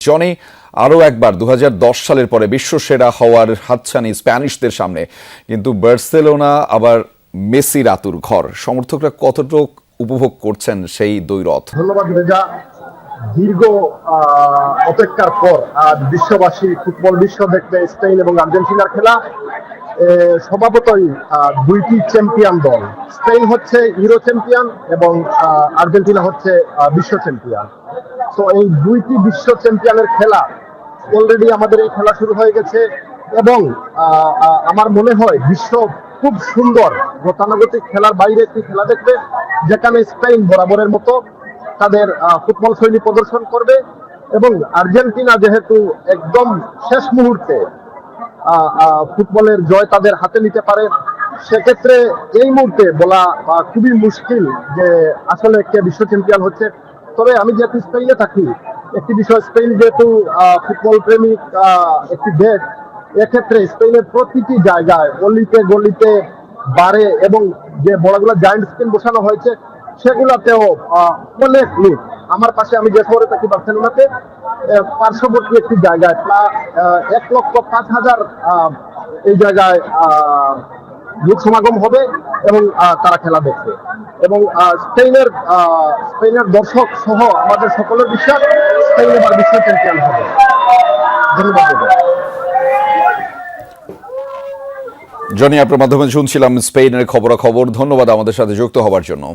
Johnny, আরও একবার 2010 সালের পরে বিশ্বসেরা হওয়ার হাতছানি স্প্যানিশদের সামনে, কিন্তু বার্সেলোনা আবার মেসির আতুর ঘর। সমর্থকরা কতটুকু উপভোগ করছেন সেই দ্বৈরথ? ধন্যবাদ রেজা। দীর্ঘ অপেক্ষার পর আজ বিশ্ববাসী ফুটবল বিশ্ব দেখবে স্পেন এবং আর্জেন্টিনার খেলা। স্বভাবতই দুইটি চ্যাম্পিয়ন দল, স্পেন হচ্ছে ইউরো চ্যাম্পিয়ন এবং আর্জেন্টিনা হচ্ছে বিশ্ব চ্যাম্পিয়ন। তো এই দুইটি বিশ্ব চ্যাম্পিয়নের খেলা অলরেডি আমাদের এই খেলা শুরু হয়ে গেছে এবং আমার মনে হয় বিশ্ব খুব সুন্দর গতানুগতিক খেলার বাইরে একটি খেলা দেখবে, যেখানে স্পেন বরাবরের মতো তাদের ফুটবল শৈলী প্রদর্শন করবে এবং আর্জেন্টিনা যেহেতু একদম শেষ মুহূর্তে ফুটবলের জয় তাদের হাতে নিতে পারে, সেক্ষেত্রে এই মুহূর্তে বলা খুবই মুশকিল যে আসলে কে বিশ্ব চ্যাম্পিয়ন হচ্ছে। তবে আমি যেহেতু স্পেনে থাকি, একটি বিষয়, স্পেন যেহেতু ফুটবল প্রেমিক একটি দেশ, এক্ষেত্রে স্পেনের প্রতিটি জায়গায় অলিতে গলিতে বারে এবং যে বড়গুলো জায়ান্ট স্ক্রিন বসানো হয়েছে সেগুলাতেও অনেক লোক। আমার পাশে আমি যে শহরে থাকি বার্সেলোনাতে, পার্শ্ববর্তী একটি জায়গায় প্রায় 1,05,000 এই জায়গায় লোক সমাগম হবে এবং তারা খেলা দেখবে। এবং স্পেনের দর্শক সহ আমাদের সকলের বিশ্বাস স্পেন এবার বিশ্ব চ্যাম্পিয়ন হবে। ধন্যবাদ। জনি, আপনার মাধ্যমে শুনছিলাম স্পেনের খবরাখবর। ধন্যবাদ আমাদের সাথে যুক্ত হওয়ার জন্য।